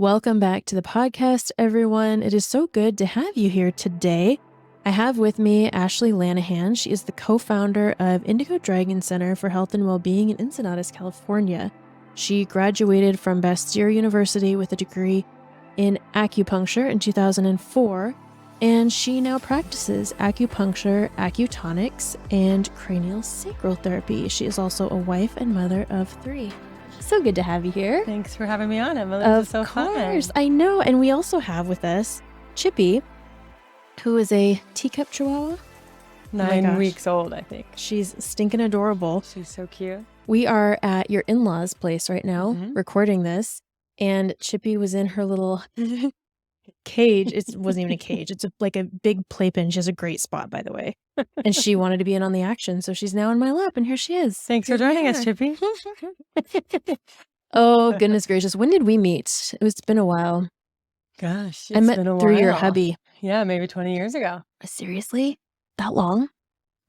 Welcome back to the podcast, everyone. It is so good to have you here today. I have with me Ashley Lanahan. She is the co-founder of Indigo Dragon Center for Health and Wellbeing in Encinitas, California. She graduated from Bastyr University with a degree in acupuncture in 2004, and she now practices acupuncture, acutonics, and cranial sacral therapy. She is also a wife and mother of 3. So good to have you here. Thanks for having me on, Emily. Of this is so course, fun. I know. And we also have with us Chippy, who is a teacup chihuahua. 9 weeks old, I think. She's stinking adorable. She's so cute. We are at your in-laws' place right now, recording this, and Chippy was in her little cage. It wasn't even a cage. It's like a big playpen. She has a great spot, by the way. And she wanted to be in on the action, so she's now in my lap, and here she is. Thanks for joining us, Chippy. Oh, goodness gracious. When did we meet? It's been a while. Gosh, I met through your hubby. Yeah, maybe 20 years ago. Seriously? That long?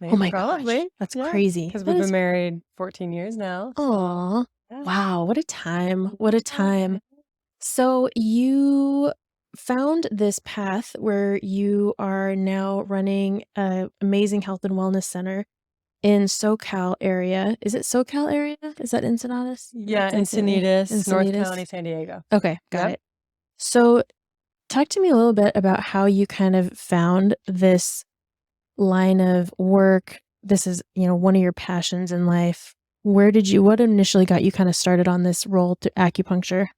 Maybe, Oh my probably. gosh. That's crazy. Because we've been married 14 years now. Aw. Yeah. Wow, what a time. What a time. So you found this path where you are now running an amazing health and wellness center in SoCal area. Is it SoCal area? Is that Encinitas? Yeah, That's Encinitas, North County, San Diego. Okay, got it. So talk to me a little bit about how you kind of found this line of work. This is, one of your passions in life. What initially got you kind of started on this role to acupuncture?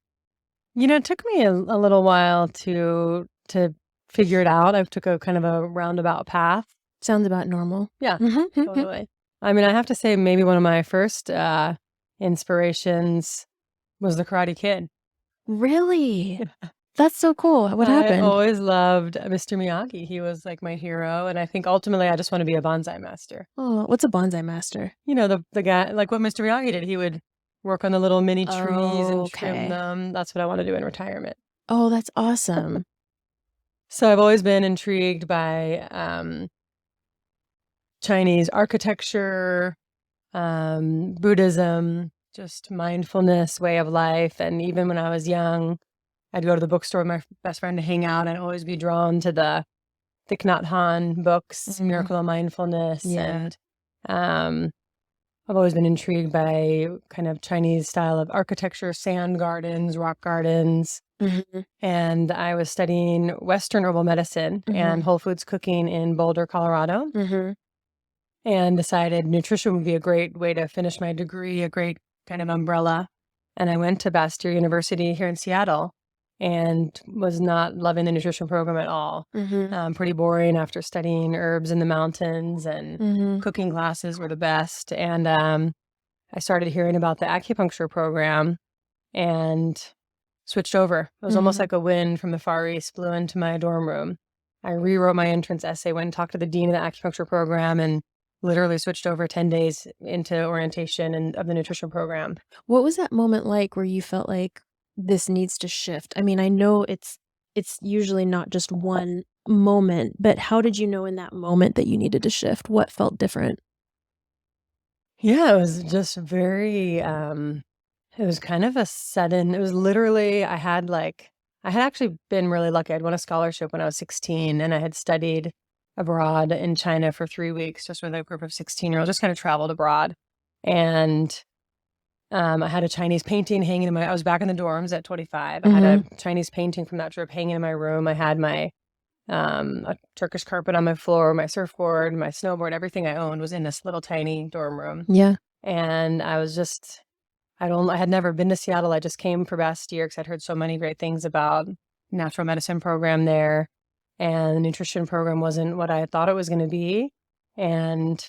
It took me a little while to figure it out. I took a kind of a roundabout path. Sounds about normal. Yeah, totally. I mean, I have to say maybe one of my first inspirations was the Karate Kid. Really? That's so cool. What happened? I always loved Mr. Miyagi. He was like my hero. And I think ultimately I just want to be a bonsai master. Oh, what's a bonsai master? The guy, like what Mr. Miyagi did. He would work on the little mini trees and trim them. That's what I want to do in retirement. Oh, that's awesome. So I've always been intrigued by Chinese architecture, Buddhism, just mindfulness, way of life. And even when I was young, I'd go to the bookstore with my best friend to hang out. I'd always be drawn to the Thich Nhat Hanh books, Miracle of Mindfulness. Yeah. And I've always been intrigued by kind of Chinese style of architecture, sand gardens, rock gardens. And I was studying Western herbal medicine and whole foods cooking in Boulder, Colorado. And decided nutrition would be a great way to finish my degree, a great kind of umbrella. And I went to Bastyr University here in Seattle and was not loving the nutrition program at all. Pretty boring after studying herbs in the mountains, and cooking classes were the best. And I started hearing about the acupuncture program and switched over. It was almost like a wind from the Far East blew into my dorm room. I rewrote my entrance essay, went and talked to the dean of the acupuncture program, and literally switched over 10 days into orientation and of the nutrition program. What was that moment like where you felt like this needs to shift? I mean, I know it's usually not just one moment, but how did you know in that moment that you needed to shift? What felt different? Yeah, it was just very, it was kind of a sudden, it was literally, I had actually been really lucky. I'd won a scholarship when I was 16, and I had studied abroad in China for 3 weeks, just with a group of 16-year-olds, just kind of traveled abroad. And I had a Chinese painting hanging in I was back in the dorms at 25. I had a Chinese painting from that trip hanging in my room. I had my, a Turkish carpet on my floor, my surfboard, my snowboard, everything I owned was in this little tiny dorm room. Yeah. And I was just, I had never been to Seattle. I just came for Bastyr because I'd heard so many great things about natural medicine program there. And the nutrition program wasn't what I thought it was going to be. And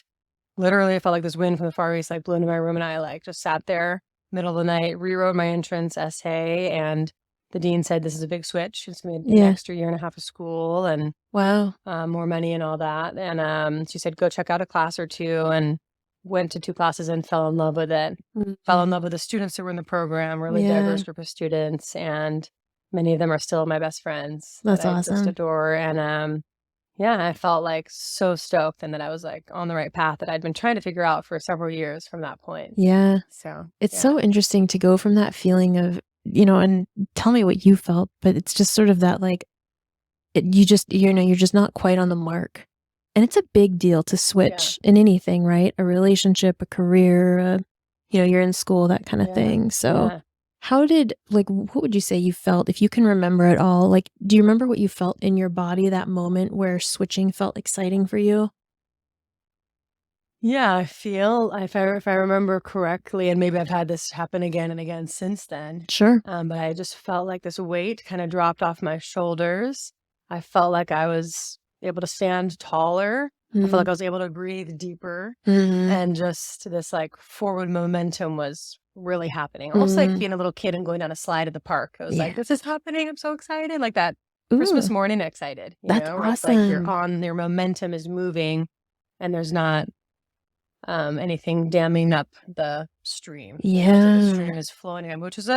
literally, I felt like this wind from the Far East blew into my room, and I just sat there middle of the night, rewrote my entrance essay, and the dean said, "This is a big switch. It's going to be an extra year and a half of school and more money and all that." And she said, "Go check out a class or two," and went to 2 classes and fell in love with it. Fell in love with the students that were in the program, really diverse group of students, and many of them are still my best friends. That's that I awesome. just adore. And I felt so stoked, and that I was on the right path that I'd been trying to figure out for several years from that point. Yeah. So it's so interesting to go from that feeling of and tell me what you felt, but it's just sort of that like, you're just not quite on the mark. And it's a big deal to switch in anything, right? A relationship, a career, you're in school, that kind of thing. So what would you say you felt, if you can remember at all? Like, do you remember what you felt in your body that moment where switching felt exciting for you? Yeah, I feel if I remember correctly, and maybe I've had this happen again and again since then. Sure. But I just felt like this weight kind of dropped off my shoulders. I felt like I was able to stand taller. I felt like I was able to breathe deeper, and just this like forward momentum was really happening. Almost like being a little kid and going down a slide at the park. I was like, "This is happening! I'm so excited!" Like that Christmas morning excited. That's where it's like awesome. your momentum is moving, and there's not anything damming up the stream. The stream is flowing in, which is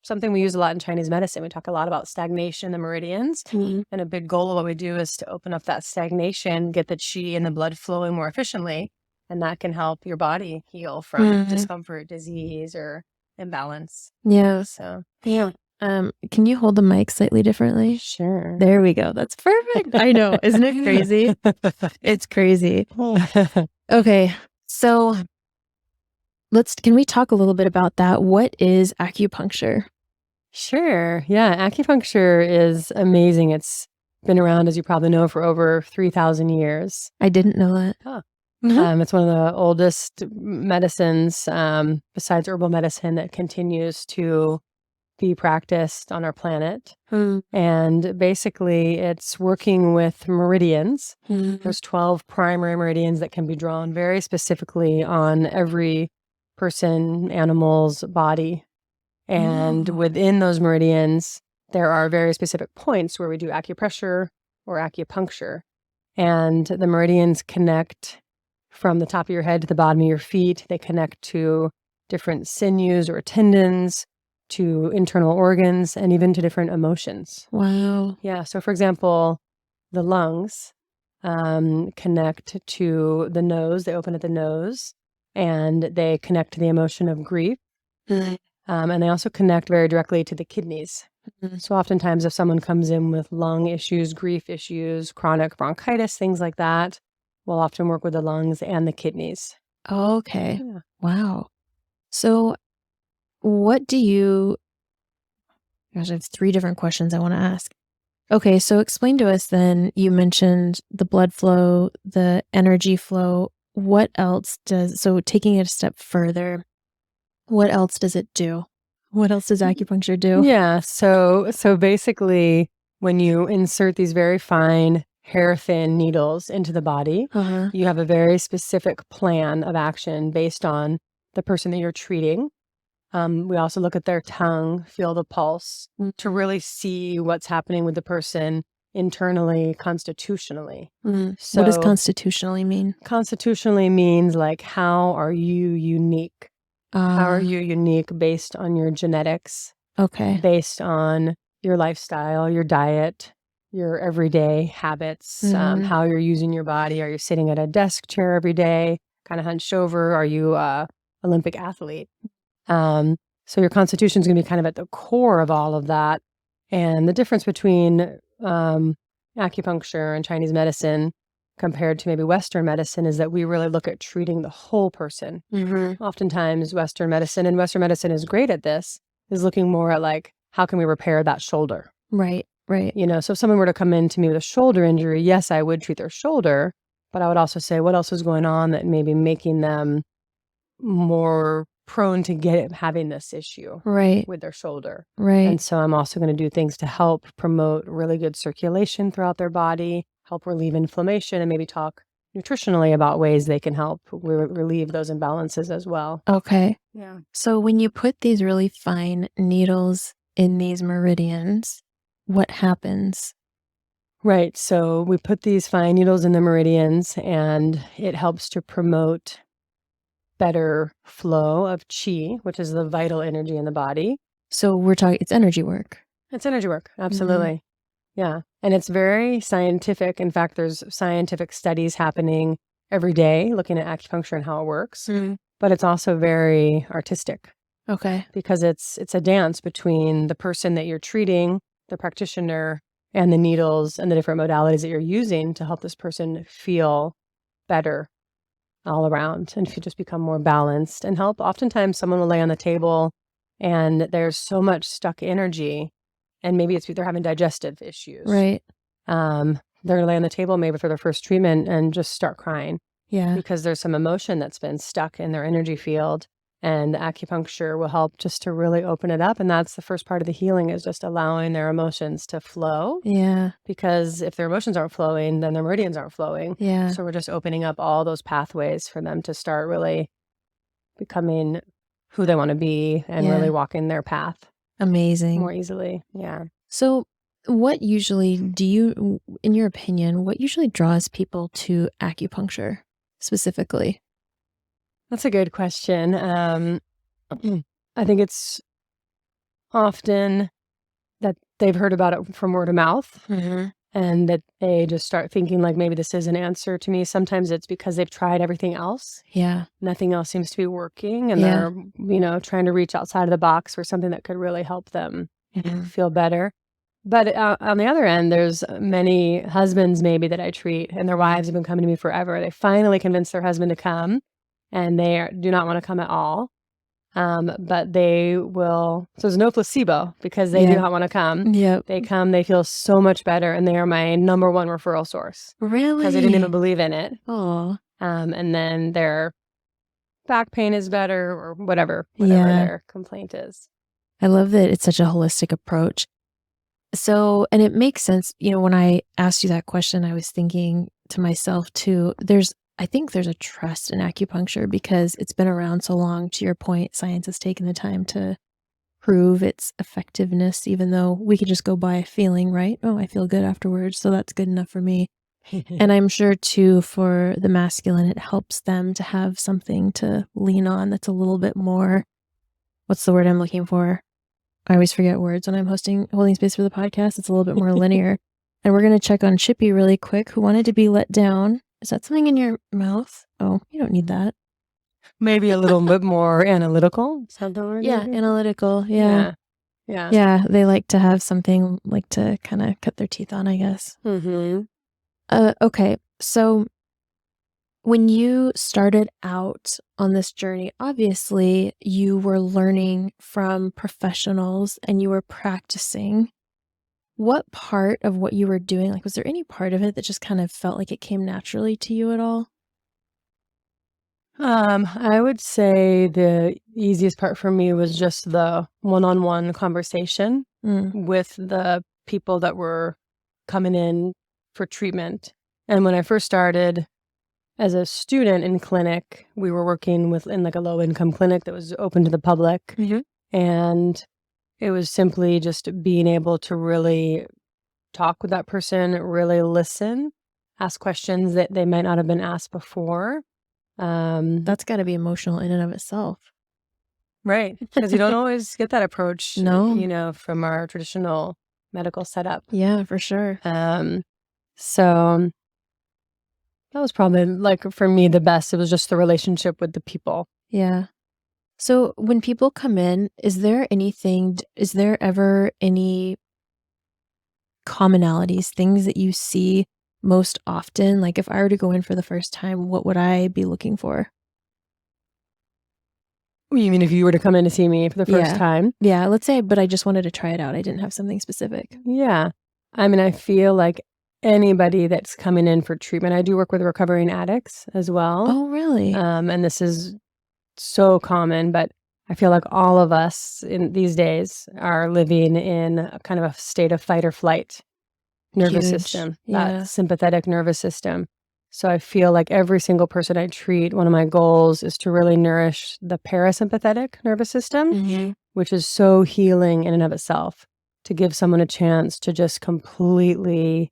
something we use a lot in Chinese medicine. We talk a lot about stagnation, the meridians, and a big goal of what we do is to open up that stagnation, get the qi and the blood flowing more efficiently, and that can help your body heal from discomfort, disease, or imbalance. Yeah. So Can you hold the mic slightly differently? sure. There we go. That's perfect. I know. Isn't it crazy? It's crazy. Okay. So can we talk a little bit about that? What is acupuncture? Sure. Yeah. Acupuncture is amazing. It's been around, as you probably know, for over 3,000 years. I didn't know that. Huh. It's one of the oldest medicines, besides herbal medicine, that continues to be practiced on our planet. And basically, it's working with meridians. There's 12 primary meridians that can be drawn very specifically on every person, animal's body. And within those meridians, there are very specific points where we do acupressure or acupuncture. And the meridians connect from the top of your head to the bottom of your feet. They connect to different sinews or tendons, to internal organs, and even to different emotions. Wow. Yeah. So, for example, the lungs connect to the nose. They open at the nose, and they connect to the emotion of grief. And they also connect very directly to the kidneys. So oftentimes if someone comes in with lung issues, grief issues, chronic bronchitis, things like that, we'll often work with the lungs and the kidneys. Okay. Yeah. Wow. So gosh, I have 3 different questions I want to ask. Okay, so explain to us then, you mentioned the blood flow, the energy flow. So taking it a step further, what else does it do? What else does acupuncture do? Yeah. So basically, when you insert these very fine, hair-thin needles into the body, you have a very specific plan of action based on the person that you're treating. We also look at their tongue, feel the pulse, to really see what's happening with the person internally, constitutionally. So what does constitutionally mean? Constitutionally means like, how are you unique? How are you unique based on your genetics? Okay. Based on your lifestyle, your diet, your everyday habits, how you're using your body. Are you sitting at a desk chair every day, kind of hunched over? Are you a Olympic athlete? So your constitution is going to be kind of at the core of all of that. And the difference between acupuncture and Chinese medicine compared to maybe Western medicine is that we really look at treating the whole person. Oftentimes Western medicine is great at this, is looking more at like, how can we repair that shoulder? Right. So if someone were to come in to me with a shoulder injury, yes, I would treat their shoulder, but I would also say, what else is going on that may be making them more prone to having this issue with their shoulder. And so I'm also going to do things to help promote really good circulation throughout their body, help relieve inflammation, and maybe talk nutritionally about ways they can help relieve those imbalances as well. Okay. Yeah. So when you put these really fine needles in these meridians, what happens? Right. So we put these fine needles in the meridians, and it helps to promote better flow of qi, which is the vital energy in the body. So it's energy work. It's energy work. Absolutely. Yeah. And it's very scientific. In fact, there's scientific studies happening every day looking at acupuncture and how it works. But it's also very artistic. Okay. because it's a dance between the person that you're treating, the practitioner, and the needles and the different modalities that you're using to help this person feel better all around and just become more balanced and help. Oftentimes someone will lay on the table and there's so much stuck energy, and maybe it's they're having digestive issues. Right. They're going to lay on the table maybe for their first treatment and just start crying Yeah. because there's some emotion that's been stuck in their energy field. And acupuncture will help just to really open it up. And that's the first part of the healing, is just allowing their emotions to flow. Yeah. Because if their emotions aren't flowing, then their meridians aren't flowing. Yeah. So we're just opening up all those pathways for them to start really becoming who they want to be and Yeah. really walking their path Amazing. more easily. Yeah. So what usually in your opinion, what usually draws people to acupuncture specifically? That's a good question. I think it's often that they've heard about it from word of mouth. And that they just start thinking like, maybe this is an answer to me. Sometimes it's because they've tried everything else. Yeah. Nothing else seems to be working. And Yeah. they're, trying to reach outside of the box for something that could really help them feel better. But on the other end, there's many husbands maybe that I treat, and their wives have been coming to me forever. They finally convinced their husband to come, and do not want to come at all. But they will, so there's no placebo because they do not want to come. Yep. They come, they feel so much better, and they are my number one referral source Really? because they didn't even believe in it. Oh. And then their back pain is better, or whatever Yeah. their complaint is. I love that it's such a holistic approach. So, and it makes sense, when I asked you that question, I was thinking to myself too, I think there's a trust in acupuncture because it's been around so long. To your point, science has taken the time to prove its effectiveness, even though we could just go by feeling, right? Oh, I feel good afterwards, so that's good enough for me. And I'm sure too, for the masculine, it helps them to have something to lean on that's a little bit more, what's the word I'm looking for? I always forget words when I'm holding space for the podcast. It's a little bit more linear. And we're going to check on Chippy really quick, who wanted to be let down. Is that something in your mouth? Oh, you don't need that. Maybe a little bit more analytical. Is that the word? Yeah, analytical. Yeah. Yeah. Yeah, they like to have something like to kind of cut their teeth on, I guess. Okay, so when you started out on this journey, obviously you were learning from professionals and you were practicing. What part of what you were doing, was there any part of it that just kind of felt like it came naturally to you at all? I would say the easiest part for me was just the one-on-one conversation with the people that were coming in for treatment. And when I first started as a student in clinic, we were working in a low-income clinic that was open to the public. And it was simply just being able to really talk with that person, really listen, ask questions that they might not have been asked before. That's got to be emotional in and of itself. Right. Because you don't always get that approach, No. From our traditional medical setup. Yeah, for sure. So that was probably for me, the best. It was just the relationship with the people. Yeah. So when people come in, is there ever any commonalities, things that you see most often? Like if I were to go in for the first time, what would I be looking for? You mean if you were to come in to see me for the first time? Yeah, let's say, but I just wanted to try it out. I didn't have something specific. Yeah. I mean, I feel like anybody that's coming in for treatment, I do work with recovering addicts as well. Oh, really? And this is so common, but I feel like all of us in these days are living in a kind of a state of fight or flight nervous system, that sympathetic nervous system. So I feel like every single person I treat, one of my goals is to really nourish the parasympathetic nervous system, which is so healing in and of itself, to give someone a chance to just completely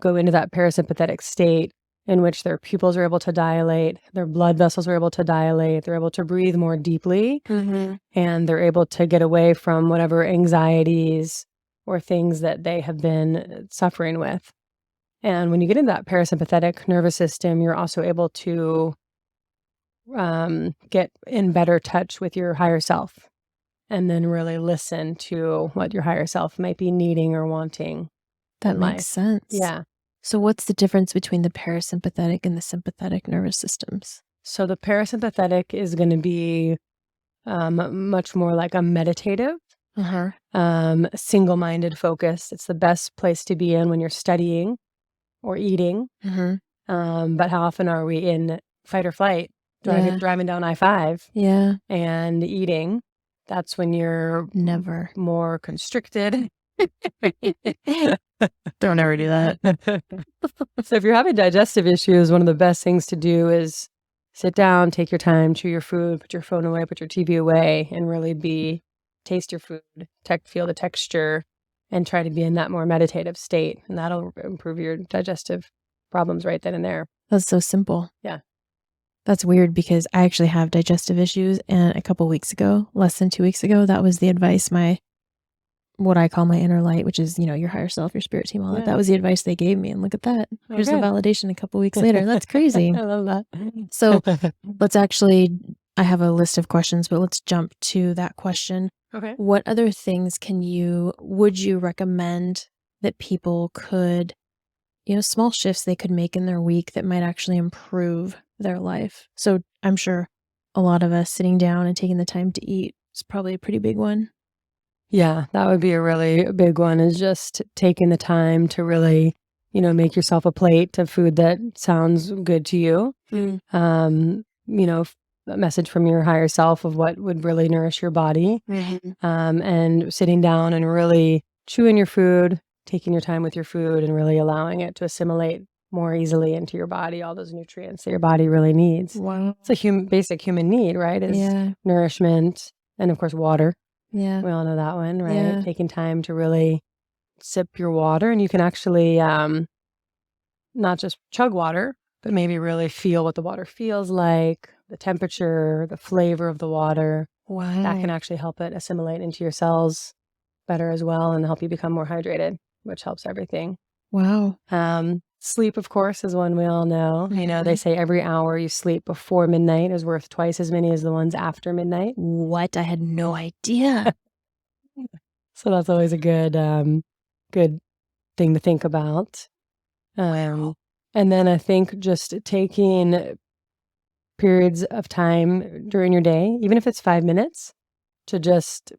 go into that parasympathetic state in which their pupils are able to dilate, their blood vessels are able to dilate, they're able to breathe more deeply, and they're able to get away from whatever anxieties or things that they have been suffering with. And when you get into that parasympathetic nervous system, you're also able to get in better touch with your higher self, and then really listen to what your higher self might be needing or wanting. That in makes life. sense. Yeah. So what's the difference between the parasympathetic and the sympathetic nervous systems? So the parasympathetic is going to be much more like a meditative, single-minded focus. It's the best place to be in when you're studying or eating. But how often are we in fight or flight, driving down I-5 and eating? That's when you're Never. more constricted. Don't ever do that. So if you're having digestive issues, one of the best things to do is sit down, take your time, chew your food, put your phone away, put your TV away, and really taste your food, feel the texture, and try to be in that more meditative state. And that'll improve your digestive problems right then and there. That's so simple. Yeah. That's weird because I actually have digestive issues. And a couple weeks ago, less than 2 weeks ago, that was the advice what I call my inner light, which is, your higher self, your spirit team, all that. That was the advice they gave me. And look at that. Here's the validation a couple weeks later. That's crazy. I love that. So I have a list of questions, but let's jump to that question. Okay. What other things would you recommend that people could, small shifts they could make in their week that might actually improve their life? So I'm sure a lot of us sitting down and taking the time to eat is probably a pretty big one. Yeah, that would be a really big one, is just taking the time to really, make yourself a plate of food that sounds good to you. A message from your higher self of what would really nourish your body. And sitting down and really chewing your food, taking your time with your food, and really allowing it to assimilate more easily into your body, all those nutrients that your body really needs. Wow. It's a basic human need, right? Is nourishment and, of course, water. Yeah. We all know that one, right? Yeah. Taking time to really sip your water, and you can actually not just chug water, but maybe really feel what the water feels like, the temperature, the flavor of the water. Wow. That can actually help it assimilate into your cells better as well and help you become more hydrated, which helps everything. Wow. Sleep, of course, is one we all know. They say every hour you sleep before midnight is worth twice as many as the ones after midnight. What? I had no idea. So that's always a good thing to think about. And then I think just taking periods of time during your day, even if it's 5 minutes, to just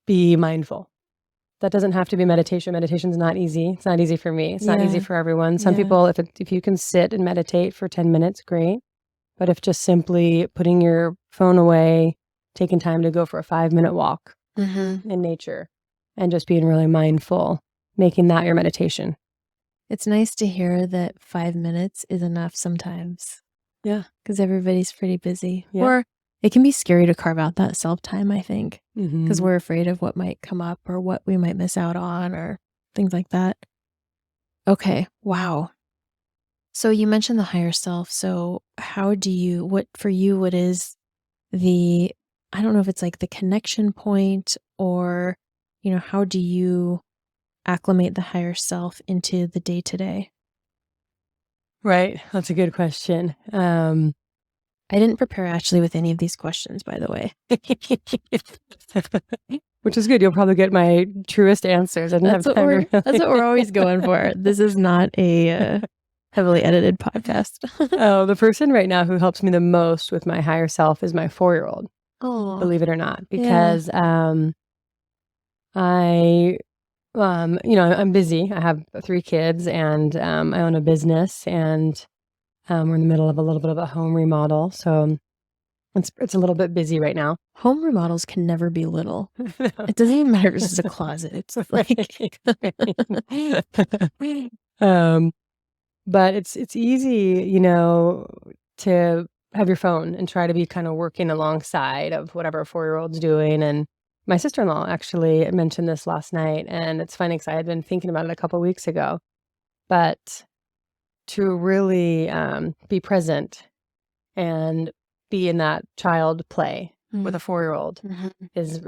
be mindful. That doesn't have to be meditation. Meditation's not easy. It's not easy for me. It's not easy for everyone. Some people, if you can sit and meditate for 10 minutes, great. But if just simply putting your phone away, taking time to go for a 5-minute walk in nature, and just being really mindful, making that your meditation. It's nice to hear that 5 minutes is enough sometimes. Yeah. Because everybody's pretty busy. Yeah. Or it can be scary to carve out that self-time, I think. Because we're afraid of what might come up or what we might miss out on or things like that. Okay. Wow. So you mentioned the higher self. So what is I don't know if it's like the connection point or, how do you acclimate the higher self into the day-to-day? Right. That's a good question. I didn't prepare Ashley with any of these questions, by the way. Which is good. You'll probably get my truest answers. That's what we're always going for. This is not a heavily edited podcast. Oh, the person right now who helps me the most with my higher self is my 4-year-old. Oh, believe it or not, because I'm busy. I have 3 kids, and I own a business, and we're in the middle of a little bit of a home remodel, so it's a little bit busy right now. Home remodels can never be little. It doesn't even matter if it's just a closet. It's like but it's easy, to have your phone and try to be kind of working alongside of whatever a 4-year-old's doing. And my sister-in-law actually mentioned this last night, and it's funny because I had been thinking about it a couple weeks ago. But to really be present and be in that child play with a 4-year-old is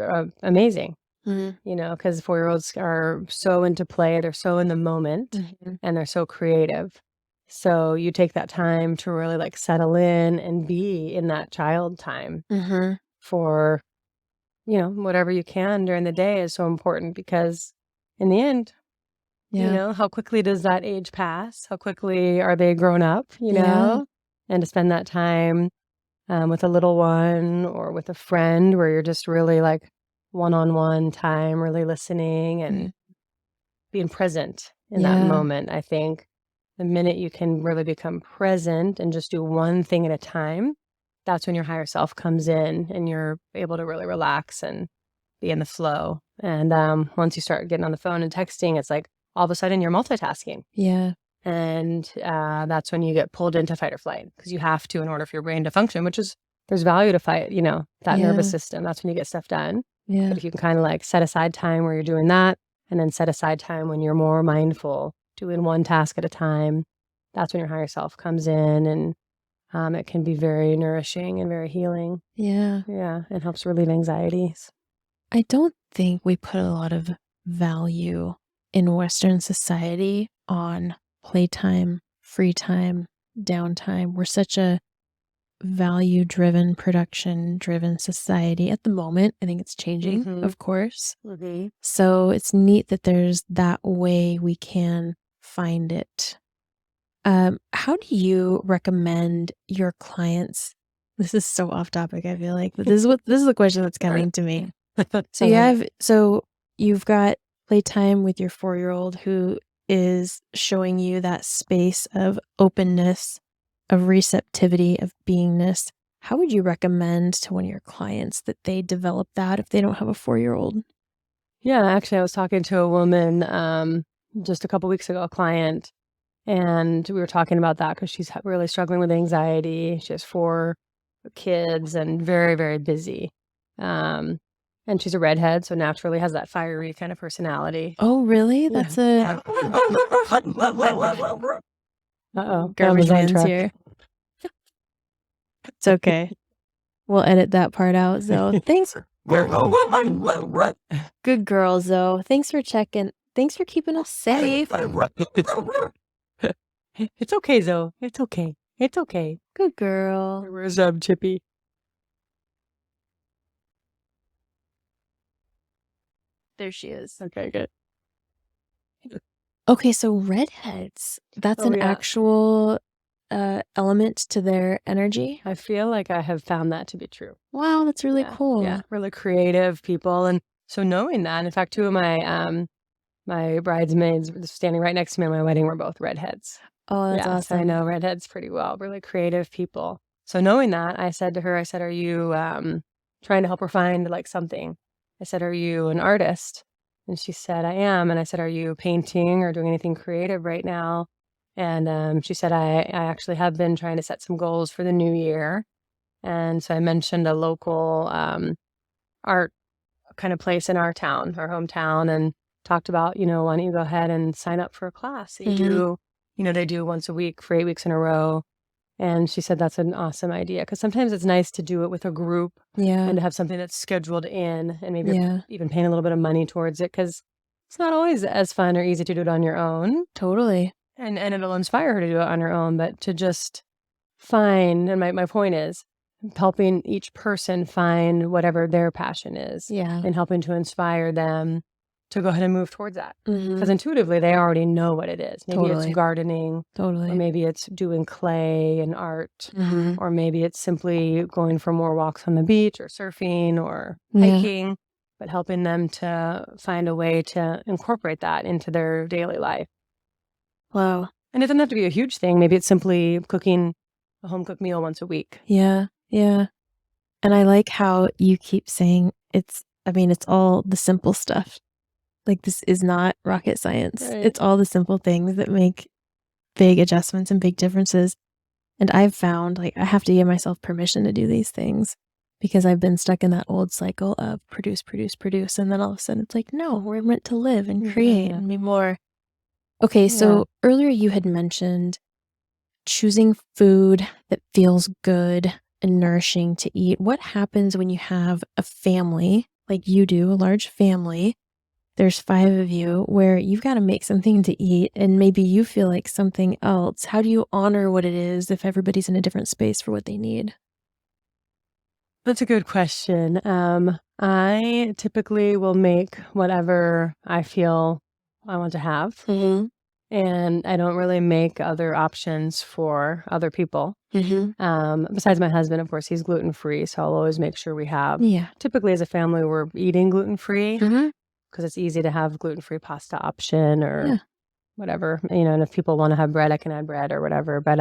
amazing. Because 4-year-olds are so into play, they're so in the moment, and they're so creative. So you take that time to really like settle in and be in that child time for, whatever you can during the day is so important because in the end, how quickly does that age pass? How quickly are they grown up, And to spend that time with a little one or with a friend where you're just really like one-on-one time, really listening and being present in that moment. I think the minute you can really become present and just do one thing at a time, that's when your higher self comes in and you're able to really relax and be in the flow. And once you start getting on the phone and texting, it's like all of a sudden you're multitasking. Yeah. And that's when you get pulled into fight or flight because you have to in order for your brain to function, which is there's value to fight, that nervous system. That's when you get stuff done. Yeah. But if you can kind of like set aside time where you're doing that and then set aside time when you're more mindful, doing one task at a time, that's when your higher self comes in and it can be very nourishing and very healing. Yeah. Yeah. It helps relieve anxieties. I don't think we put a lot of value in Western society on playtime, free time, downtime. We're such a value-driven, production-driven society at the moment. I think it's changing, of course. So it's neat that there's that way we can find it. How do you recommend your clients? This is so off topic, I feel like, but this is the question that's coming to me. So you've got playtime with your 4-year-old who is showing you that space of openness, of receptivity, of beingness. How would you recommend to one of your clients that they develop that if they don't have a 4-year-old? Yeah, actually, I was talking to a woman just a couple weeks ago, a client, and we were talking about that because she's really struggling with anxiety. She has 4 kids and very, very busy. And she's a redhead, so naturally has that fiery kind of personality. Oh, really? That's a garbage man's here. It's okay. We'll edit that part out, Zoe. Thanks. Good girl, Zoe. Thanks for checking. Thanks for keeping us safe. It's okay, Zoe. It's okay. It's okay. Good girl. Where's Chippy? There she is. Okay, good. Okay, so redheads. That's an actual element to their energy. I feel like I have found that to be true. Wow, that's really cool. Yeah, really creative people. And so knowing that, in fact, 2 of my my bridesmaids standing right next to me at my wedding were both redheads. Oh, that's awesome. So I know redheads pretty well, really creative people. So knowing that, I said to her, are you trying to help her find like something? I said, are you an artist? And she said, I am. And I said, are you painting or doing anything creative right now? And she said, I actually have been trying to set some goals for the new year. And so I mentioned a local art kind of place in our town, our hometown, and talked about, why don't you go ahead and sign up for a class that you do, they do once a week for 8 weeks in a row. And she said, that's an awesome idea. Because sometimes it's nice to do it with a group and to have something that's scheduled in and maybe even paying a little bit of money towards it. Because it's not always as fun or easy to do it on your own. Totally. And it'll inspire her to do it on her own. But to just find, and my point is, helping each person find whatever their passion is. And helping to inspire them to go ahead and move towards that. Because intuitively, they already know what it is. Maybe it's gardening. Or maybe it's doing clay and art. Or maybe it's simply going for more walks on the beach or surfing or hiking. But helping them to find a way to incorporate that into their daily life. Wow. And it doesn't have to be a huge thing. Maybe it's simply cooking a home-cooked meal once a week. Yeah. And I like how you keep saying it's all the simple stuff. Like, this is not rocket science. Right. It's all the simple things that make big adjustments and big differences. And I've found, like, I have to give myself permission to do these things because I've been stuck in that old cycle of produce. And then all of a sudden it's like, no, we're meant to live and create and be more. Okay, so earlier you had mentioned choosing food that feels good and nourishing to eat. What happens when you have a family, like you do, a large family, there's 5 of you where you've got to make something to eat and maybe you feel like something else. How do you honor what it is if everybody's in a different space for what they need? That's a good question. I typically will make whatever I feel I want to have. And I don't really make other options for other people. Besides my husband, of course, he's gluten-free, so I'll always make sure we have. Yeah. Typically, as a family, we're eating gluten-free Mm-hmm. because it's easy to have gluten-free pasta option or Yeah. whatever. And if people want to have bread, I can add bread or whatever. But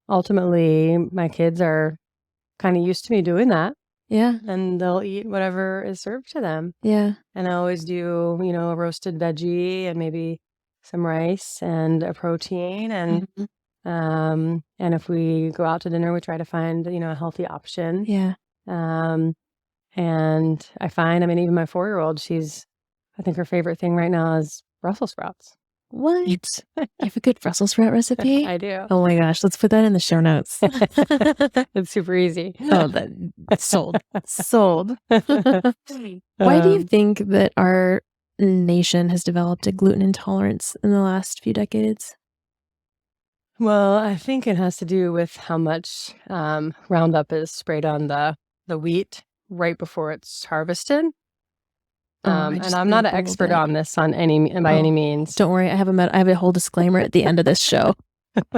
ultimately, my kids are kind of used to me doing that. Yeah. And they'll eat whatever is served to them. Yeah. And I always do, a roasted veggie and maybe some rice and a protein. And and if we go out to dinner, we try to find, a healthy option. Yeah. And I find, even my 4-year-old, I think her favorite thing right now is Brussels sprouts. What? You have a good Brussels sprout recipe? I do. Oh my gosh, let's put that in the show notes. It's super easy. Oh, sold. Sold. Why do you think that our nation has developed a gluten intolerance in the last few decades? Well, I think it has to do with how much Roundup is sprayed on the wheat right before it's harvested. And I'm not an expert on this by any means. Don't worry, I have a whole disclaimer at the end of this show.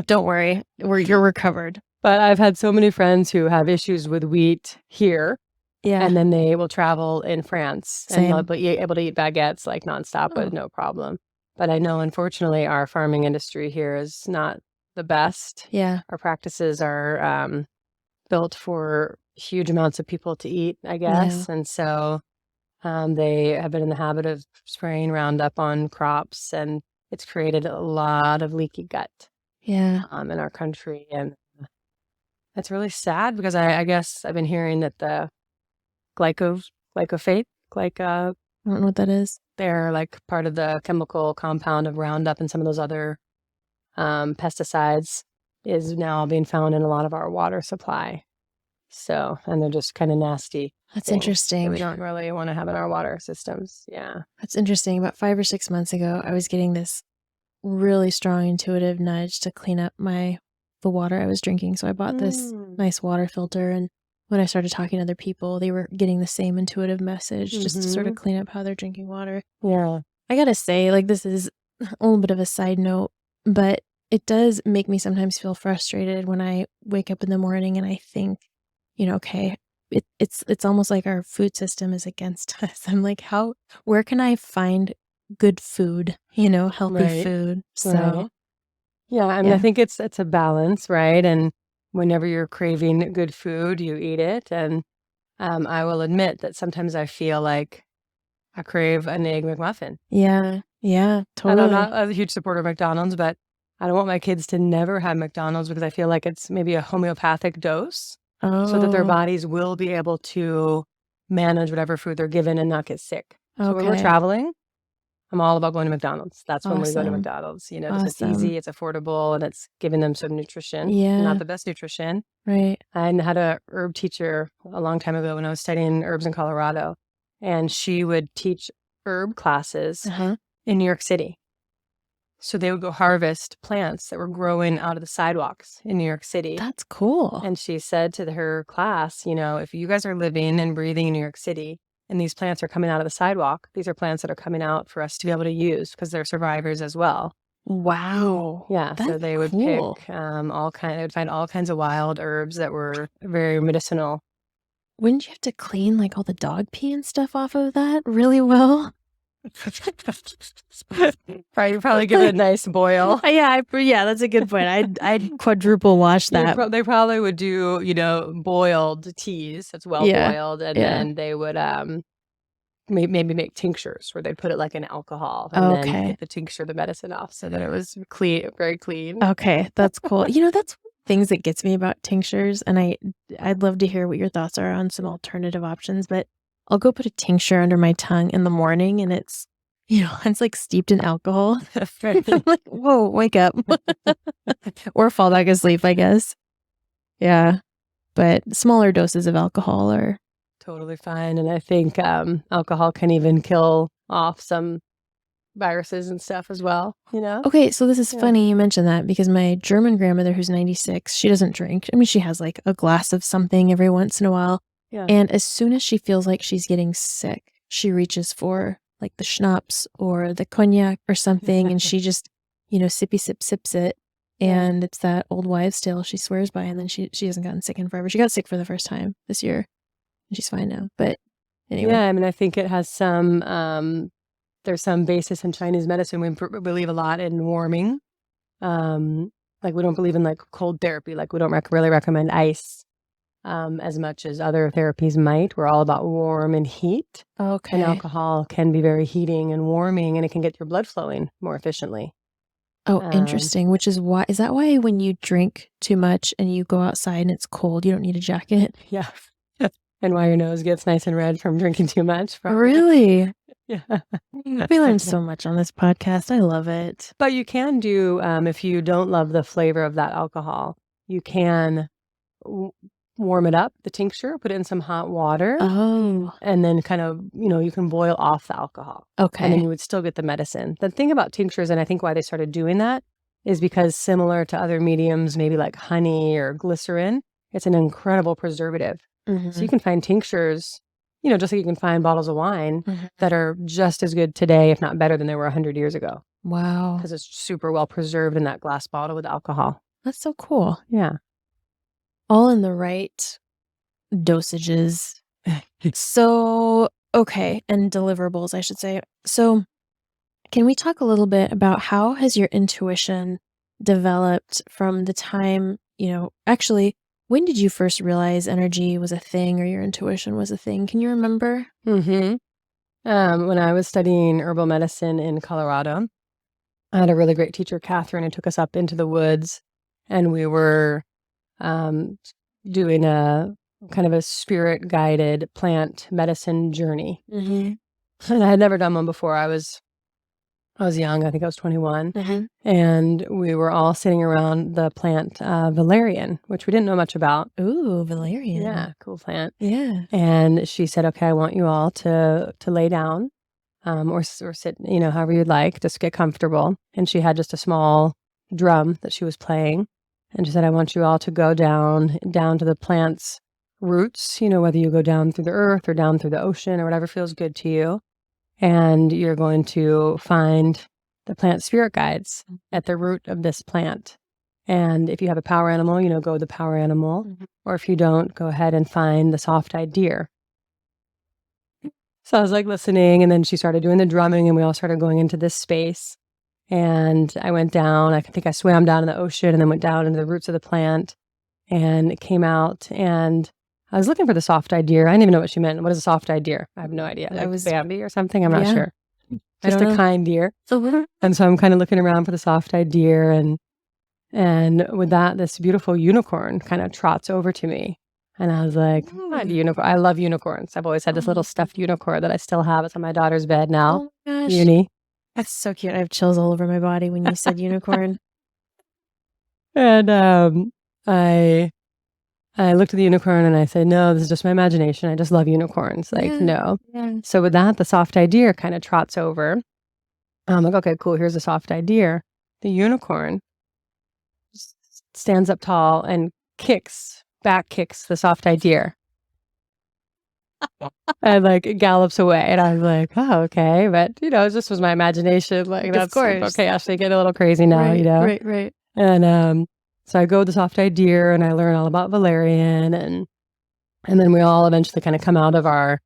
Don't worry, you're recovered. But I've had so many friends who have issues with wheat here. Yeah. And then they will travel in France and they'll be able to eat baguettes like nonstop with no problem. But I know, unfortunately, our farming industry here is not the best. Yeah. Our practices are built for huge amounts of people to eat, I guess. Yeah. And so they have been in the habit of spraying Roundup on crops, and it's created a lot of leaky gut. Yeah. In our country. And it's really sad because I guess I've been hearing that the glyphosate, I don't know what that is. They're like part of the chemical compound of Roundup and some of those other pesticides is now being found in a lot of our water supply. So, and they're just kind of nasty. That's interesting. That we don't really want to have in our water systems. Yeah. That's interesting. About 5 or 6 months ago, I was getting this really strong intuitive nudge to clean up the water I was drinking. So I bought this nice water filter, and when I started talking to other people, they were getting the same intuitive message just to sort of clean up how they're drinking water. Yeah. I gotta say, this is a little bit of a side note, but it does make me sometimes feel frustrated when I wake up in the morning and I think, okay, it's almost like our food system is against us. I'm like, where can I find good food, healthy food? So, yeah, I think it's a balance, right? And whenever you're craving good food, you eat it. And I will admit that sometimes I feel like I crave an Egg McMuffin. Yeah, totally. And I'm not a huge supporter of McDonald's, but I don't want my kids to never have McDonald's because I feel like it's maybe a homeopathic dose. So that their bodies will be able to manage whatever food they're given and not get sick. So when we're traveling, I'm all about going to McDonald's. That's when we go to McDonald's. It's easy, it's affordable, and it's giving them some nutrition. Yeah. Not the best nutrition. Right. I had a herb teacher a long time ago when I was studying herbs in Colorado, and she would teach herb classes in New York City. So they would go harvest plants that were growing out of the sidewalks in New York City. That's cool. And she said to her class, if you guys are living and breathing in New York City and these plants are coming out of the sidewalk, these are plants that are coming out for us to be able to use because they're survivors as well. Wow. Yeah. So they would pick they would find all kinds of wild herbs that were very medicinal. Wouldn't you have to clean all the dog pee and stuff off of that really well? Probably give it a nice boil. Yeah, that's a good point. I'd quadruple wash that. They probably would do, boiled teas. That's well boiled, and then they would maybe make tinctures where they'd put it in alcohol and then get the tincture, the medicine off, so that it was clean, very clean. Okay, that's cool. That's things that gets me about tinctures, and I'd love to hear what your thoughts are on some alternative options, but I'll go put a tincture under my tongue in the morning and it's steeped in alcohol. I'm like, whoa, wake up. Or fall back asleep, I guess. Yeah. But smaller doses of alcohol are totally fine. And I think alcohol can even kill off some viruses and stuff as well, you know? Okay, so this is Yeah. funny you mentioned that because my German grandmother, who's 96, she doesn't drink. I mean, she has like a glass of something every once in a while. Yeah. And as soon as she feels like she's getting sick, she reaches for like the schnapps or the cognac or something, and she just, sippy sip sips it. Yeah. And it's that old wives' tale she swears by, and then she hasn't gotten sick in forever. She got sick for the first time this year, and she's fine now. But anyway. Yeah, I mean, I think it has some, there's some basis in Chinese medicine. We believe a lot in warming. Like we don't believe in like cold therapy. Like we don't really recommend ice as much as other therapies might. We're all about warm and heat. Okay. And alcohol can be very heating and warming, and it can get your blood flowing more efficiently. Oh, interesting. Which is why, is that why when you drink too much and you go outside and it's cold, you don't need a jacket? Yeah. And why your nose gets nice and red from drinking too much. Really? Yeah. We learned so much on this podcast. I love it. But you can do, if you don't love the flavor of that alcohol, you can warm it up, the tincture, put it in some hot water. Oh. And then kind of, you can boil off the alcohol. Okay. And then you would still get the medicine. The thing about tinctures, and I think why they started doing that, is because similar to other mediums, maybe like honey or glycerin, it's an incredible preservative. Mm-hmm. So you can find tinctures, just like you can find bottles of wine that are just as good today, if not better than they were 100 years ago. Wow. Because it's super well preserved in that glass bottle with alcohol. That's so cool. Yeah. All in the right dosages. So, okay. And deliverables, I should say. So can we talk a little bit about how has your intuition developed from the time, actually, when did you first realize energy was a thing or your intuition was a thing? Can you remember? Mm-hmm. When I was studying herbal medicine in Colorado, I had a really great teacher, Catherine, who took us up into the woods, and we were doing a kind of a spirit-guided plant medicine journey. Mm-hmm. And I had never done one before. I was young. I think I was 21. Mm-hmm. And we were all sitting around the plant valerian, which we didn't know much about. Ooh, valerian. Yeah, cool plant. Yeah. And she said, okay, I want you all to lay down or sit, however you'd like, just get comfortable. And she had just a small drum that she was playing. And she said, I want you all to go down to the plant's roots, whether you go down through the earth or down through the ocean or whatever feels good to you. And you're going to find the plant spirit guides at the root of this plant. And if you have a power animal, go with the power animal. Mm-hmm. Or if you don't, go ahead and find the soft-eyed deer. So I was like listening, and then she started doing the drumming, and we all started going into this space. And I went down, I think I swam down in the ocean and then went down into the roots of the plant and came out, and I was looking for the soft-eyed deer. I didn't even know what she meant. What is a soft-eyed deer? I have no idea. Like was Bambi or something? I'm not sure. Just a kind deer. And so I'm kind of looking around for the soft-eyed deer, and with that, this beautiful unicorn kind of trots over to me. And I was like, unicorn. I love unicorns. I've always had this little stuffed unicorn that I still have. It's on my daughter's bed now. Oh my gosh. Uni. That's so cute. I have chills all over my body when you said unicorn. And I looked at the unicorn and I said, no, this is just my imagination. I just love unicorns. Like, no. Yeah. So with that, the soft-eyed deer kind of trots over. I'm like, okay, cool. Here's a soft-eyed deer. The unicorn stands up tall and back kicks the soft-eyed deer. And like gallops away. And I was like, oh, okay. But, this was my imagination. Like, that's, of course. Okay, Ashley, get a little crazy now, Right. And so I go with the soft-eyed deer and I learn all about valerian. And then we all eventually kind of come out of our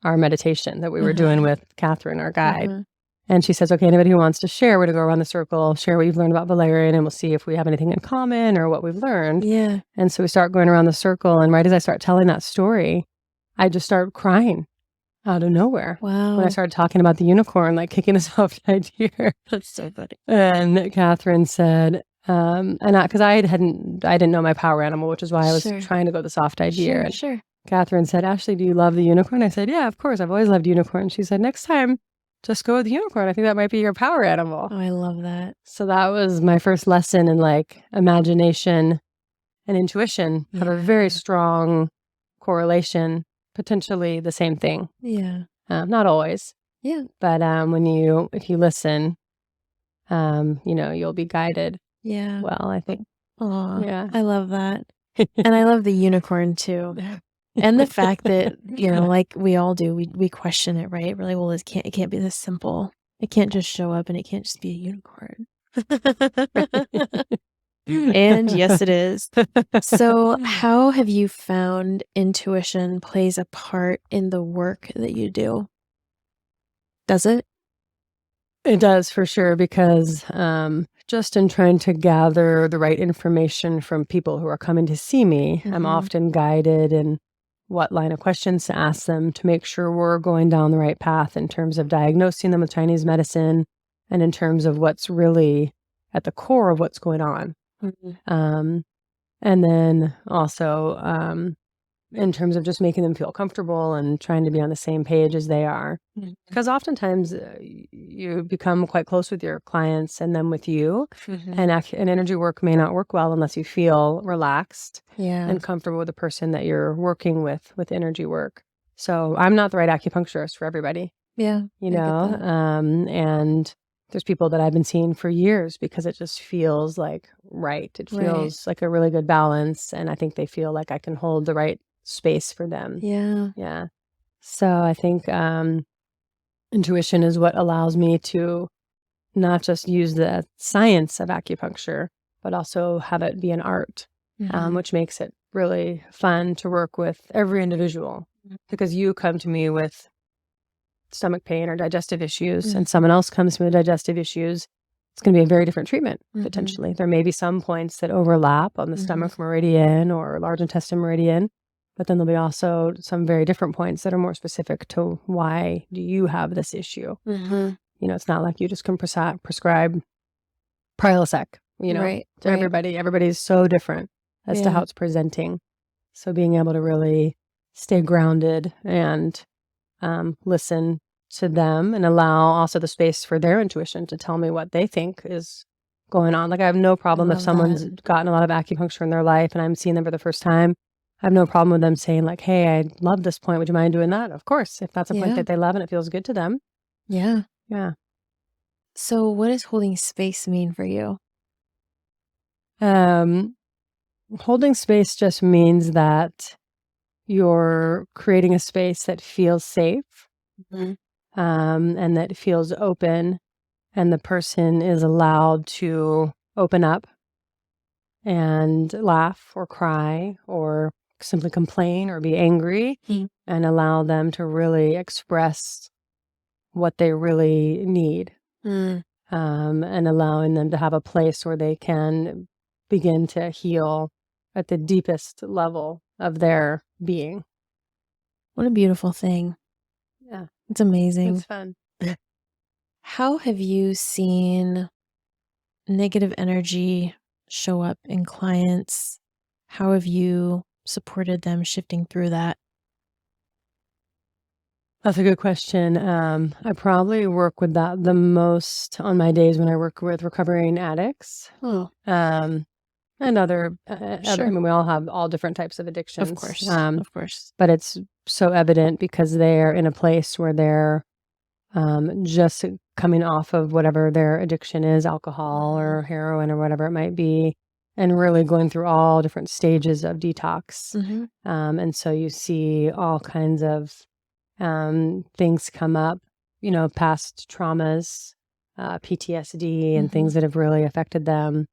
meditation that we were doing with Catherine, our guide. And she says, okay, anybody who wants to share, we're going to go around the circle, share what you've learned about valerian, and we'll see if we have anything in common or what we've learned. Yeah. And so we start going around the circle. And right as I start telling that story, I just start crying out of nowhere. Wow. When I started talking about the unicorn, like kicking the soft-eyed deer. That's so funny. And Catherine said, because I didn't know my power animal, which is why I was trying to go the soft-eyed deer. Sure. Catherine said, Ashley, do you love the unicorn? I said, yeah, of course. I've always loved unicorns. She said, next time, just go with the unicorn. I think that might be your power animal. Oh, I love that. So that was my first lesson in like imagination and intuition have a very strong correlation, potentially the same thing. Yeah. Not always. Yeah. But if you listen, you'll be guided Yeah. well, I think. Aw, Yeah. I love that. And I love the unicorn too. And the fact that, like we all do, we question it, right? We're like, well, it can't be this simple. It can't just show up and it can't just be a unicorn. And yes, it is. So, how have you found intuition plays a part in the work that you do? Does it? It does for sure, because just in trying to gather the right information from people who are coming to see me, I'm Mhm. often guided in what line of questions to ask them to make sure we're going down the right path in terms of diagnosing them with Chinese medicine and in terms of what's really at the core of what's going on. Mhm. Um, and then also in terms of just making them feel comfortable and trying to be on the same page as they are. Mhm. Because oftentimes you become quite close with your clients and then with you, Mhm. and energy work may not work well unless you feel relaxed Yeah. and comfortable with the person that you're working with energy work. So I'm not the right acupuncturist for everybody, Yeah. I get that. and there's people that I've been seeing for years because it just feels like right. It Right. feels like a really good balance, and I think they feel like I can hold the right space for them. Yeah. Yeah. So I think intuition is what allows me to not just use the science of acupuncture, but also have it be an art, Mhm. which makes it really fun to work with every individual. Mhm. Because you come to me with stomach pain or digestive issues, Mhm. and someone else comes to me with digestive issues, it's going to be a very different treatment, Mhm. potentially. There may be some points that overlap on the Mhm. stomach meridian or large intestine meridian, but then there'll be also some very different points that are more specific to why do you have this issue. Mhm. It's not like you just can prescribe Prilosec, Right. to Right. everybody. Everybody's so different as to how Yeah. it's presenting. So being able to really stay grounded and listen to them and allow also the space for their intuition to tell me what they think is going on. Like I have no I problem if love that. someone's gotten a lot of acupuncture in their life and I'm seeing them for the first time. I have no problem with them saying like, "Hey, I love this point. Would you mind doing that?" Of course, if that's a point Yeah. that they love and it feels good to them. Yeah. Yeah. So, what does holding space mean for you? Um, Holding space just means that you're creating a space that feels safe, Mhm. and that feels open, and the person is allowed to open up and laugh or cry or simply complain or be angry, Mm. and allow them to really express what they really need, Mm. and allowing them to have a place where they can begin to heal at the deepest level of their being. What a beautiful thing. Yeah, It's amazing. it's fun. How have you seen negative energy show up in clients? How have you supported them shifting through that? That's a good question. I probably work with that the most on my days when I work with recovering addicts, Oh, and I sure. mean, we all have all different types of Of addictions. course. Of course. But it's so evident because they're in a place where they're just coming off of whatever their addiction is, alcohol or heroin or whatever it might be, and really going through all different stages of detox. Mm-hmm. And so you see all kinds of things come up, past traumas, PTSD, and Mm-hmm. things that have really affected them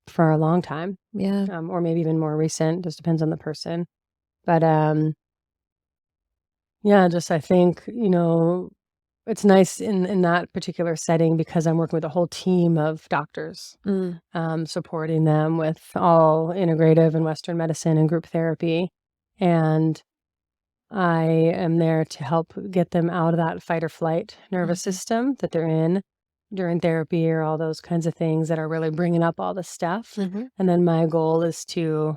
for a long time, Yeah. or maybe even more recent, just depends on the person. But yeah, just I think, it's nice in that particular setting because I'm working with a whole team of doctors, Mm. supporting them with all integrative and Western medicine and group therapy. And I am there to help get them out of that fight or flight nervous Mhm. system that they're in during therapy or all those kinds of things that are really bringing up all this stuff. Mhm. And then my goal is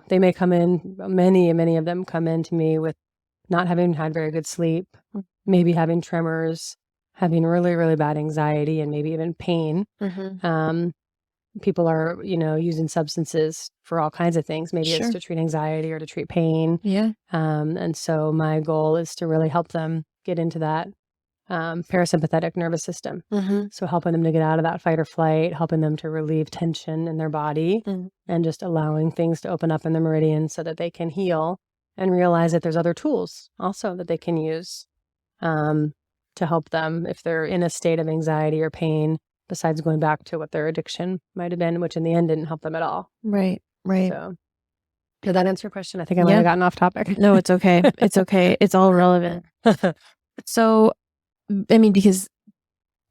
they may come in, many of them come in to me with not having had very good sleep, Mm. maybe having tremors, having really, really bad anxiety, and maybe even pain. Mhm. People are, using substances for all kinds of things. Maybe it's Sure. to treat anxiety or to treat pain. Yeah. And so my goal is to really help them get into that parasympathetic nervous system. So helping them to get out of that fight or flight, helping them to relieve tension in their body, and just allowing things to open up in the meridians so that they can heal and realize that there's other tools also that they can use to help them if they're in a state of anxiety or pain, besides going back to what their addiction might have been, which in the end didn't help them at all. Right. So did that answer your question? I think I might have gotten off topic. No, it's okay. It's okay. It's all relevant. So, I mean, because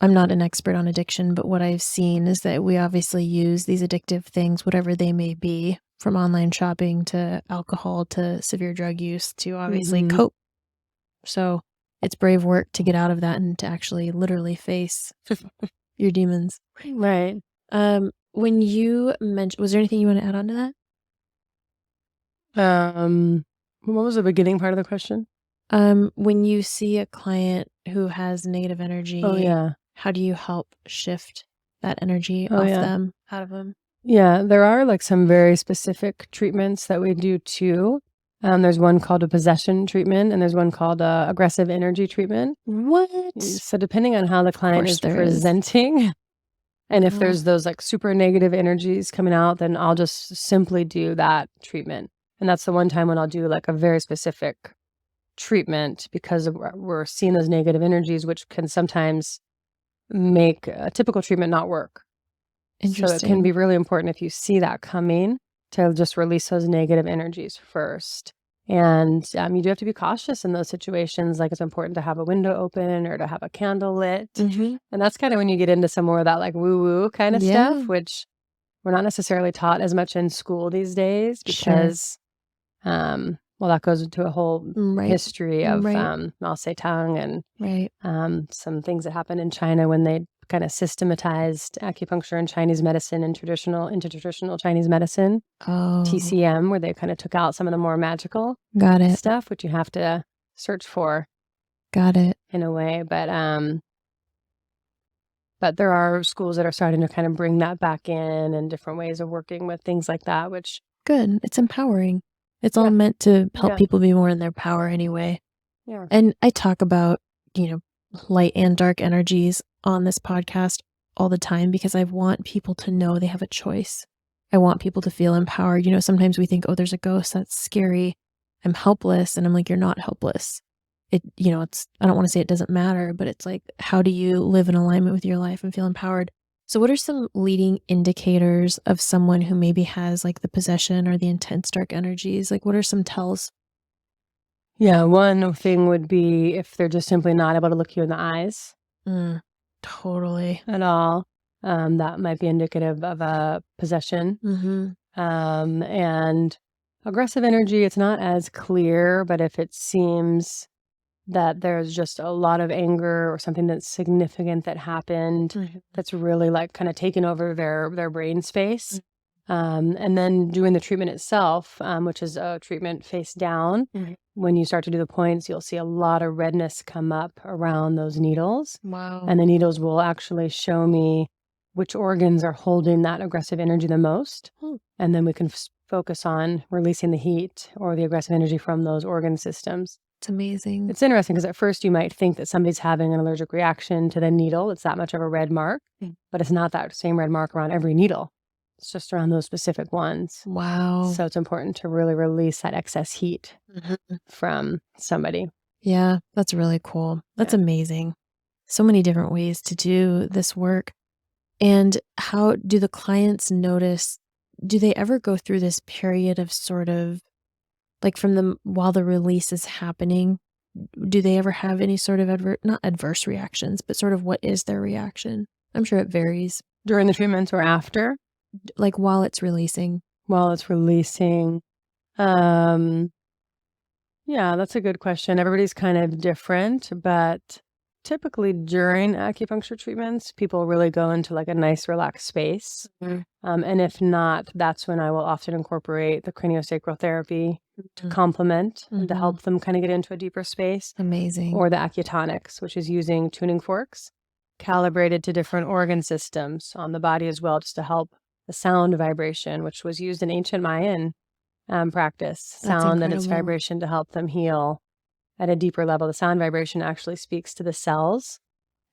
I'm not an expert on addiction, but what I've seen is that we obviously use these addictive things, whatever they may be, from online shopping to alcohol to severe drug use to obviously cope. So it's brave work to get out of that and to actually literally face your demons. Right. When you mentioned, was there anything you want to add on to that? What was the beginning part of the question? When you see a client who has negative energy, how do you help shift that energy off them, out of them? Yeah, there are like some very specific treatments that we do too. There's one called a possession treatment, and there's one called a aggressive energy treatment. What? So depending on how the client is presenting, and if there's those like super negative energies coming out, then I'll just simply do that treatment. And that's the one time when I'll do like a very specific treatment, because we're seeing those negative energies, which can sometimes make a typical treatment not work. So it can be really important if you see that coming to just release those negative energies first. And you do have to be cautious in those situations. Like it's important to have a window open or to have a candle lit. And that's kind of when you get into some more of that like woo-woo kind of stuff, which we're not necessarily taught as much in school these days because, well, that goes into a whole history of, I'll say tongue and some things that happened in China when they kind of systematized acupuncture and Chinese medicine and into traditional Chinese medicine, TCM, where they kind of took out some of the more magical stuff, which you have to search for. In a way. But there are schools that are starting to kind of bring that back in and different ways of working with things like that, which... Good. It's empowering. It's all meant to help people be more in their power anyway. And I talk about, light and dark energies on this podcast all the time because I want people to know they have a choice. I want people to feel empowered. Sometimes we think, oh, there's a ghost, that's scary, I'm helpless. And I'm like, you're not helpless. I don't want to say it doesn't matter, but it's like, how do you live in alignment with your life and feel empowered? So what are some leading indicators of someone who maybe has like the possession or the intense dark energies? Like what are some tells? Yeah, one thing would be if they're just simply not able to look you in the eyes. Totally. At all. That might be indicative of a possession. And aggressive energy, it's not as clear, but if it seems that there's just a lot of anger or something that's significant that happened that's really like kind of taken over their brain space. And then doing the treatment itself, which is a treatment face down. When you start to do the points, you'll see a lot of redness come up around those needles. Wow. And the needles will actually show me which organs are holding that aggressive energy the most. And then we can focus on releasing the heat or the aggressive energy from those organ systems. It's amazing. It's interesting because at first you might think that somebody's having an allergic reaction to the needle. It's that much of a red mark, but it's not that same red mark around every needle. It's just around those specific ones. Wow. So it's important to really release that excess heat from somebody. Yeah, that's really cool. That's amazing. So many different ways to do this work. And how do the clients notice, do they ever go through this period of sort of like while the release is happening, do they ever have any sort of not adverse reactions, but sort of what is their reaction? I'm sure it varies. During the treatments or after? Like while it's releasing. While it's releasing. Yeah, that's a good question. Everybody's kind of different, but typically during acupuncture treatments, people really go into like a nice relaxed space. And if not, that's when I will often incorporate the craniosacral therapy to complement and to help them kind of get into a deeper space. Amazing. Or the acutonics, which is using tuning forks calibrated to different organ systems on the body as well, just to help the sound vibration, which was used in ancient Mayan practice. Sound and its vibration to help them heal at a deeper level. The sound vibration actually speaks to the cells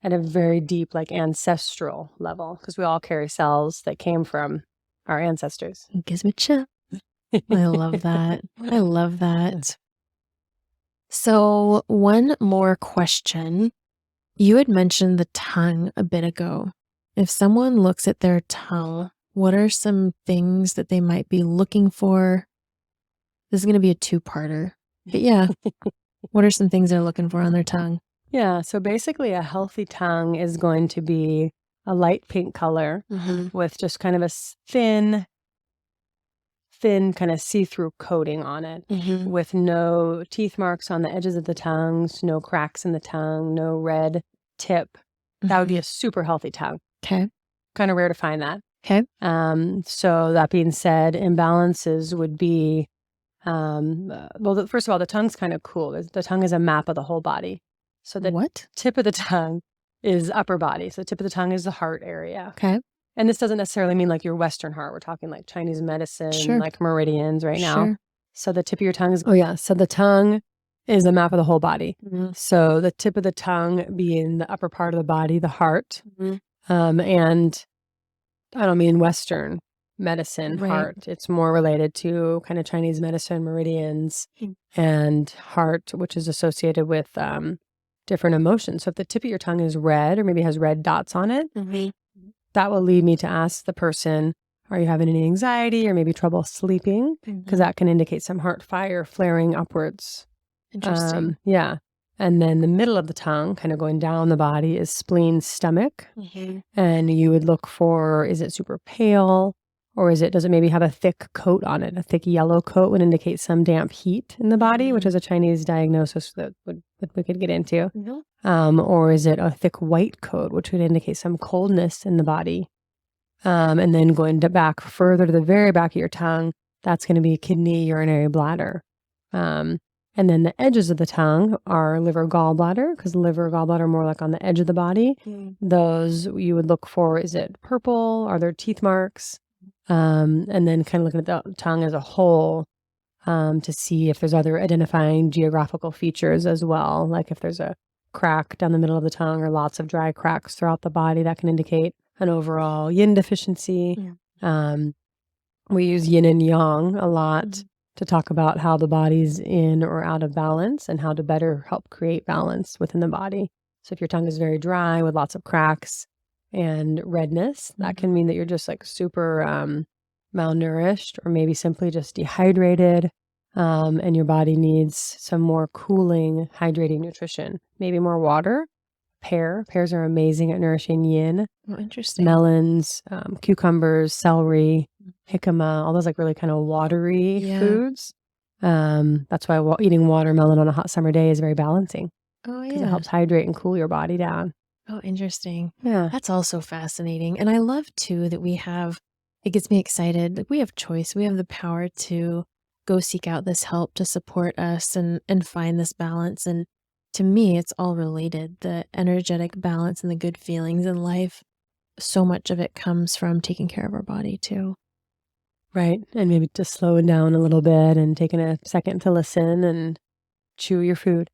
at a very deep, like ancestral level, because we all carry cells that came from our ancestors. It gives me chill. I love that. I love that. So one more question. You had mentioned the tongue a bit ago. If someone looks at their tongue, what are some things that they might be looking for? This is going to be a two-parter. But yeah, what are some things they're looking for on their tongue? Yeah, so basically a healthy tongue is going to be a light pink color with just kind of a thin kind of see-through coating on it with no teeth marks on the edges of the tongues, no cracks in the tongue, no red tip. That would be a super healthy tongue. Okay. Kind of rare to find that. Okay. So that being said, imbalances would be, first of all, the tongue's kind of cool. The tongue is a map of the whole body. So the tip of the tongue is upper body. So the tip of the tongue is the heart area. Okay. And this doesn't necessarily mean like your Western heart. We're talking like Chinese medicine, like meridians right now. So the tip of your tongue is, so the tongue is a map of the whole body. So the tip of the tongue being the upper part of the body, the heart. And I don't mean Western medicine heart. It's more related to kind of Chinese medicine, meridians, and heart, which is associated with different emotions. So if the tip of your tongue is red or maybe has red dots on it, that will lead me to ask the person, are you having any anxiety or maybe trouble sleeping? Because that can indicate some heart fire flaring upwards. Interesting. Yeah. And then the middle of the tongue, kind of going down the body, is spleen, stomach. And you would look for, is it super pale? Or does it maybe have a thick coat on it? A thick yellow coat would indicate some damp heat in the body, which is a Chinese diagnosis that we could get into. Or is it a thick white coat, which would indicate some coldness in the body? And then going back further to the very back of your tongue, that's going to be kidney, urinary bladder. And then the edges of the tongue are liver, gallbladder, because liver, gallbladder are more like on the edge of the body. Those you would look for, is it purple? Are there teeth marks? And then kind of looking at the tongue as a whole to see if there's other identifying geographical features as well. Like if there's a crack down the middle of the tongue or lots of dry cracks throughout the body, that can indicate an overall yin deficiency. We use yin and yang a lot to talk about how the body's in or out of balance and how to better help create balance within the body. So if your tongue is very dry with lots of cracks and redness, that can mean that you're just like super malnourished or maybe simply just dehydrated, and your body needs some more cooling, hydrating nutrition. Maybe more water. Pears are amazing at nourishing yin. Oh, interesting. Melons, cucumbers, celery, jicama, all those like really kind of watery foods. That's why eating watermelon on a hot summer day is very balancing. Oh, yeah. Because it helps hydrate and cool your body down. Oh, interesting. Yeah. That's also fascinating. And I love too that it gets me excited. Like we have choice. We have the power to go seek out this help to support us and find this balance. And to me, it's all related. The energetic balance and the good feelings in life, so much of it comes from taking care of our body too. Right. And maybe just slowing down a little bit and taking a second to listen and chew your food.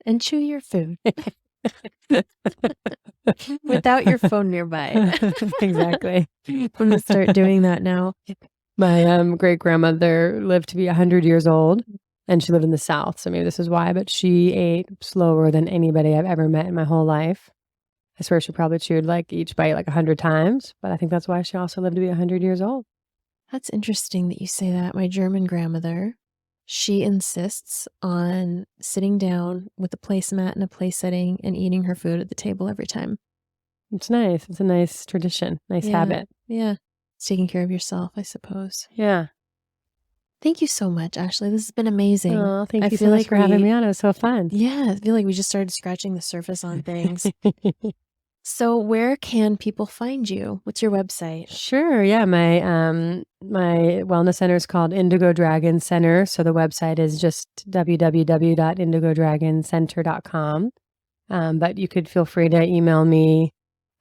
And chew your food. Without your phone nearby. Exactly. I'm going to start doing that now. My great-grandmother lived to be 100 years old, and she lived in the South, so maybe this is why, but she ate slower than anybody I've ever met in my whole life. I swear she probably chewed like each bite like 100 times, but I think that's why she also lived to be 100 years old. That's interesting that you say that. My German grandmother, she insists on sitting down with a placemat and a place setting and eating her food at the table every time. It's nice. It's a nice tradition, nice habit. Yeah. It's taking care of yourself, I suppose. Yeah. Thank you so much, Ashley. This has been amazing. Oh, thank you so much for having me on. It was so fun. Yeah, I feel like we just started scratching the surface on things. So where can people find you? What's your website? Sure. Yeah. My wellness center is called Indigo Dragon Center. So the website is just www.indigodragoncenter.com. But you could feel free to email me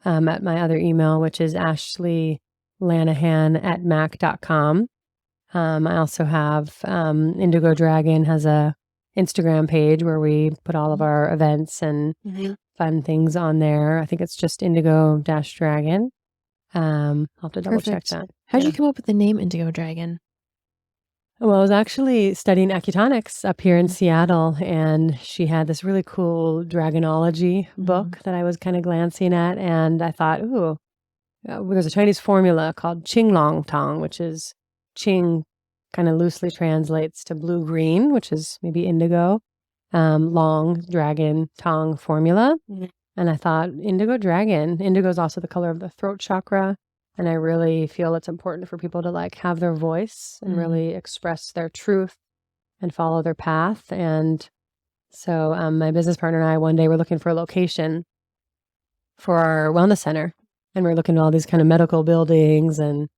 at my other email, which is ashley.lanahan@mac.com. I also have Indigo Dragon has a Instagram page where we put all of our events and fun things on there. I think it's just Indigo-Dragon. I'll have to double check that. How did you come up with the name Indigo Dragon? Well, I was actually studying acutonics up here in Seattle, and she had this really cool dragonology book that I was kind of glancing at, and I thought, ooh, there's a Chinese formula called Qing Long Tong, which is Qing kind of loosely translates to blue-green, which is maybe indigo, long dragon Tong formula. And I thought, Indigo Dragon. Indigo is also the color of the throat chakra. And I really feel it's important for people to like have their voice and really express their truth and follow their path. And so my business partner and I one day were looking for a location for our wellness center. And we're looking at all these kind of medical buildings and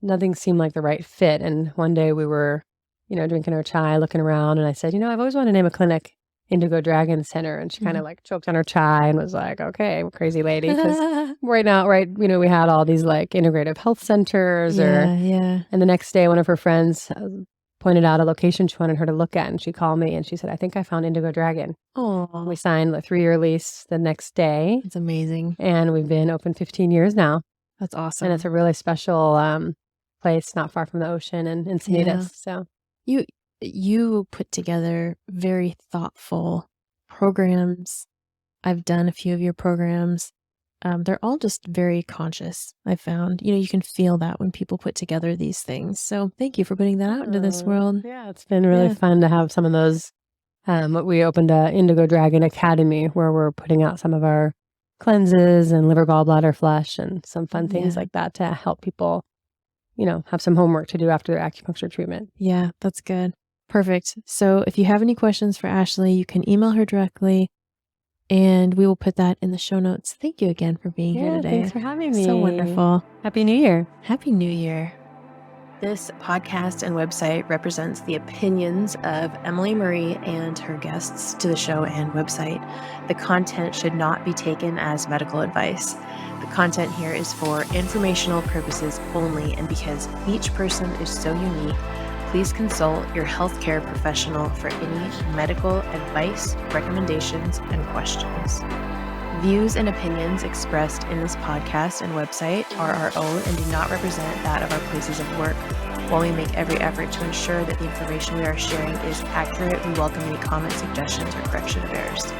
nothing seemed like the right fit. And one day we were, drinking our chai, looking around, and I said, I've always wanted to name a clinic Indigo Dragon Center. And she kind of like choked on her chai and was like, okay, crazy lady. Because we had all these like integrative health centers and the next day one of her friends pointed out a location she wanted her to look at, and she called me and she said, I think I found Indigo Dragon. Oh, we signed a 3-year lease the next day. It's amazing. And we've been open 15 years now. That's awesome. And it's a really special place not far from the ocean in Encinitas. So you put together very thoughtful programs. I've done a few of your programs. They're all just very conscious, I've found. You can feel that when people put together these things. So thank you for putting that out into this world. Yeah, it's been really fun to have some of those. We opened a Indigo Dragon Academy where we're putting out some of our cleanses and liver, gallbladder, flush, and some fun things like that to help people, have some homework to do after their acupuncture treatment. Yeah, that's good. Perfect. So if you have any questions for Ashley, you can email her directly, and we will put that in the show notes. Thank you again for being here today. Thanks for having me. So wonderful. Happy New Year. Happy New Year. This podcast and website represents the opinions of Emily Marie and her guests to the show and website. The content should not be taken as medical advice. The content here is for informational purposes only, and because each person is so unique, please consult your healthcare professional for any medical advice, recommendations, and questions. Views and opinions expressed in this podcast and website are our own and do not represent that of our places of work. While we make every effort to ensure that the information we are sharing is accurate, we welcome any comments, suggestions, or correction of errors.